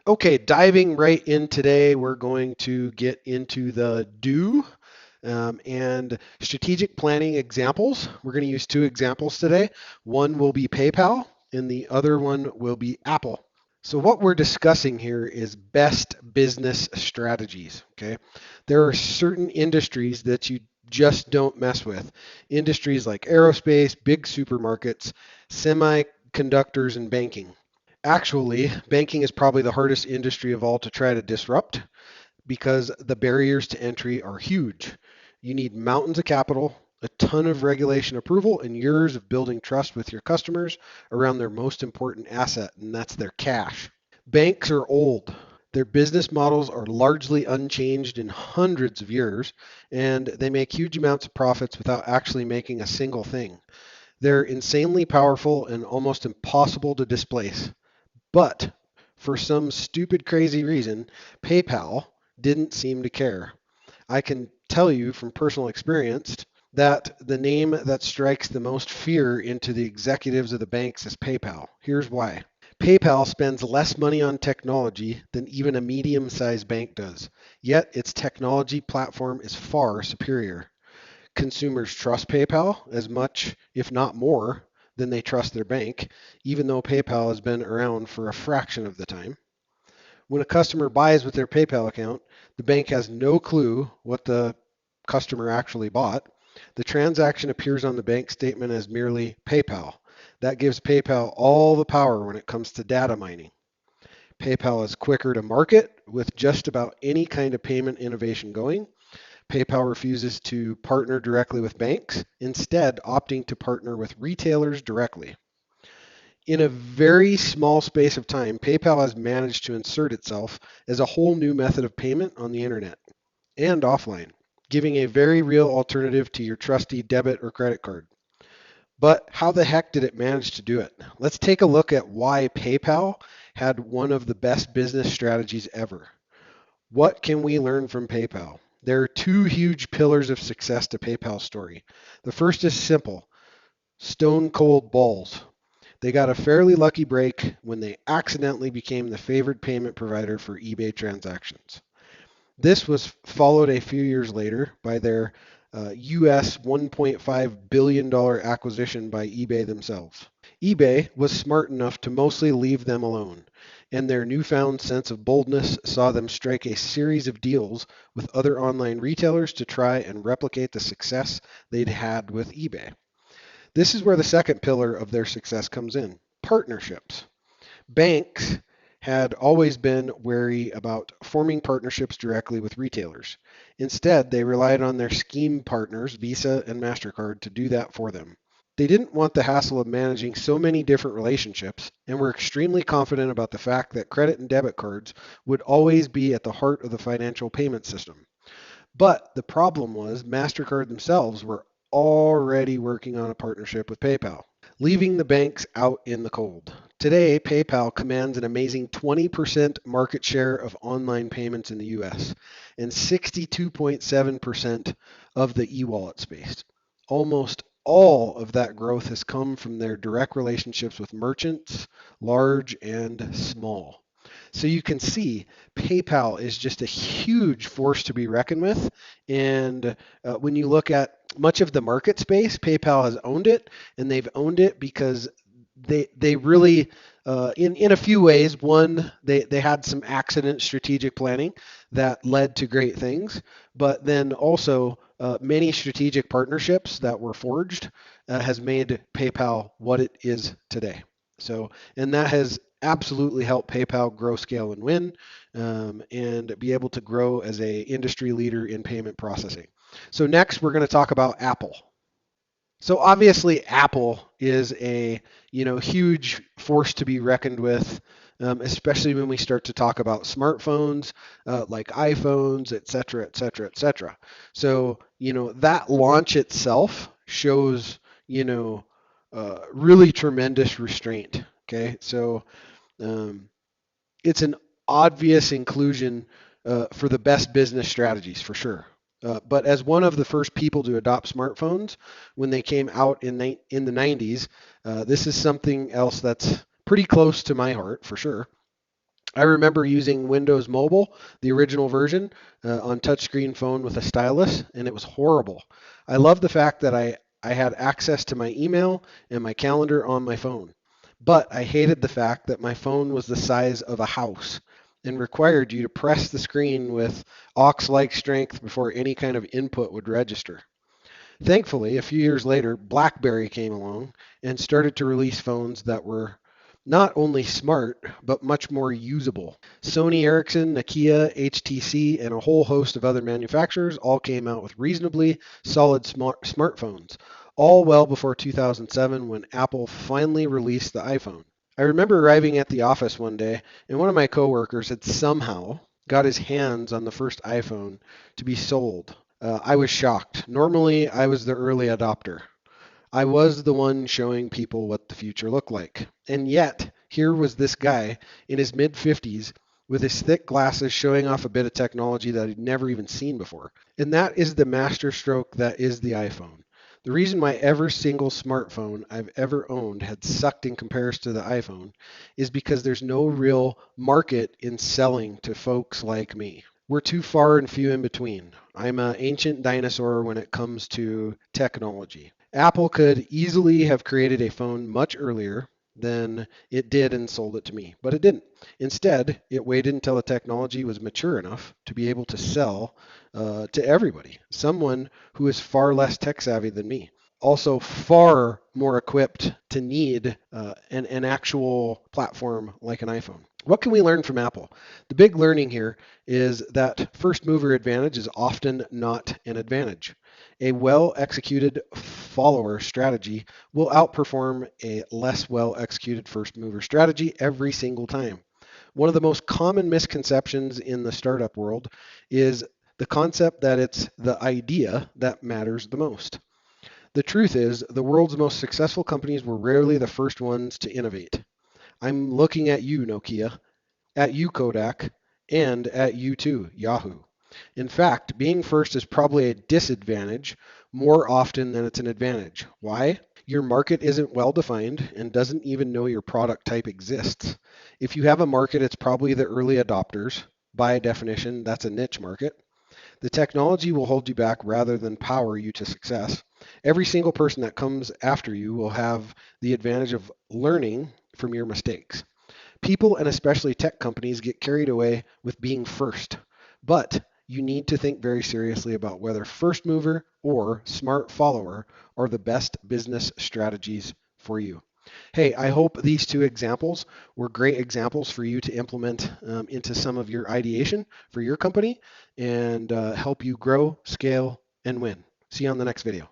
Okay, diving right in today, we're going to get into the do and strategic planning examples. We're going to use two examples today. One will be PayPal, and the other one will be Apple. So, what we're discussing here is best business strategies. Okay, there are certain industries that you just don't mess with. Industries like aerospace, big supermarkets, semiconductors, and banking. Actually, banking is probably the hardest industry of all to try to disrupt because the barriers to entry are huge. You need mountains of capital, a ton of regulation approval, and years of building trust with your customers around their most important asset, and that's their cash. Banks are old. Their business models are largely unchanged in hundreds of years, and they make huge amounts of profits without actually making a single thing. They're insanely powerful and almost impossible to displace. But for some stupid, crazy reason, PayPal didn't seem to care. I can tell you from personal experience that the name that strikes the most fear into the executives of the banks is PayPal. Here's why. PayPal spends less money on technology than even a medium sized bank does, yet its technology platform is far superior. Consumers trust PayPal as much, if not more, than they trust their bank, even though PayPal has been around for a fraction of the time. When a customer buys with their PayPal account, the bank has no clue what the customer actually bought. The transaction appears on the bank statement as merely PayPal. That gives PayPal all the power when it comes to data mining. PayPal is quicker to market with just about any kind of payment innovation going. PayPal refuses to partner directly with banks, instead, opting to partner with retailers directly. In a very small space of time, PayPal has managed to insert itself as a whole new method of payment on the internet and offline, giving a very real alternative to your trusty debit or credit card. But how the heck did it manage to do it? Let's take a look at why PayPal had one of the best business strategies ever. What can we learn from PayPal? There are two huge pillars of success to PayPal's story. The first is simple: stone cold balls. They got a fairly lucky break when they accidentally became the favored payment provider for eBay transactions. This was followed a few years later by their US $1.5 billion acquisition by eBay themselves. eBay was smart enough to mostly leave them alone, and their newfound sense of boldness saw them strike a series of deals with other online retailers to try and replicate the success they'd had with eBay. This is where the second pillar of their success comes in: partnerships. Banks had always been wary about forming partnerships directly with retailers. Instead, they relied on their scheme partners, Visa and MasterCard, to do that for them. They didn't want the hassle of managing so many different relationships and were extremely confident about the fact that credit and debit cards would always be at the heart of the financial payment system. But the problem was MasterCard themselves were already working on a partnership with PayPal, leaving the banks out in the cold. Today, PayPal commands an amazing 20% market share of online payments in the US and 62.7% of the e-wallet space. Almost all of that growth has come from their direct relationships with merchants, large and small. So you can see PayPal is just a huge force to be reckoned with. And when you look at much of the market space, PayPal has owned it, and they've owned it because they really in a few ways. One, they had some accident strategic planning that led to great things, but then also many strategic partnerships that were forged has made PayPal what it is today. So, and that has absolutely helped PayPal grow, scale, and win, and be able to grow as a industry leader in payment processing. So next, we're going to talk about Apple. So obviously, Apple is a huge force to be reckoned with, especially when we start to talk about smartphones like iPhones, et cetera, et cetera, et cetera. So that launch itself shows really tremendous restraint. Okay, so um, it's an obvious inclusion for the best business strategies for sure. But as one of the first people to adopt smartphones when they came out in the 90s, this is something else that's pretty close to my heart for sure. I remember using Windows Mobile, the original version, on touchscreen phone with a stylus, and it was horrible. I love the fact that I had access to my email and my calendar on my phone. But I hated the fact that my phone was the size of a house and required you to press the screen with aux-like strength before any kind of input would register. Thankfully, a few years later, BlackBerry came along and started to release phones that were not only smart, but much more usable. Sony Ericsson, Nokia, HTC, and a whole host of other manufacturers all came out with reasonably solid smartphones, all well before 2007 when Apple finally released the iPhone. I remember arriving at the office one day, and one of my coworkers had somehow got his hands on the first iPhone to be sold. I was shocked. Normally, I was the early adopter. I was the one showing people what the future looked like. And yet, here was this guy in his mid 50s with his thick glasses showing off a bit of technology that I'd never even seen before. And that is the masterstroke that is the iPhone. The reason why every single smartphone I've ever owned had sucked in comparison to the iPhone is because there's no real market in selling to folks like me. We're too far and few in between. I'm an ancient dinosaur when it comes to technology. Apple could easily have created a phone much earlier than it did and sold it to me, but it didn't. Instead, it waited until the technology was mature enough to be able to sell to everybody, someone who is far less tech savvy than me, also far more equipped to need an actual platform like an iPhone. What can we learn from Apple? The big learning here is that first mover advantage is often not an advantage. A well executed follower strategy will outperform a less well executed first mover strategy every single time. One of the most common misconceptions in the startup world is the concept that it's the idea that matters the most. The truth is, the world's most successful companies were rarely the first ones to innovate. I'm looking at you, Nokia, at you, Kodak, and at you too, Yahoo. In fact, being first is probably a disadvantage more often than it's an advantage. Why? Your market isn't well defined and doesn't even know your product type exists. If you have a market, it's probably the early adopters. By definition, that's a niche market. The technology will hold you back rather than power you to success. Every single person that comes after you will have the advantage of learning from your mistakes. People and especially tech companies get carried away with being first, but you need to think very seriously about whether first mover or smart follower are the best business strategies for you. Hey, I hope these two examples were great examples for you to implement into some of your ideation for your company and help you grow, scale, and win. See you on the next video.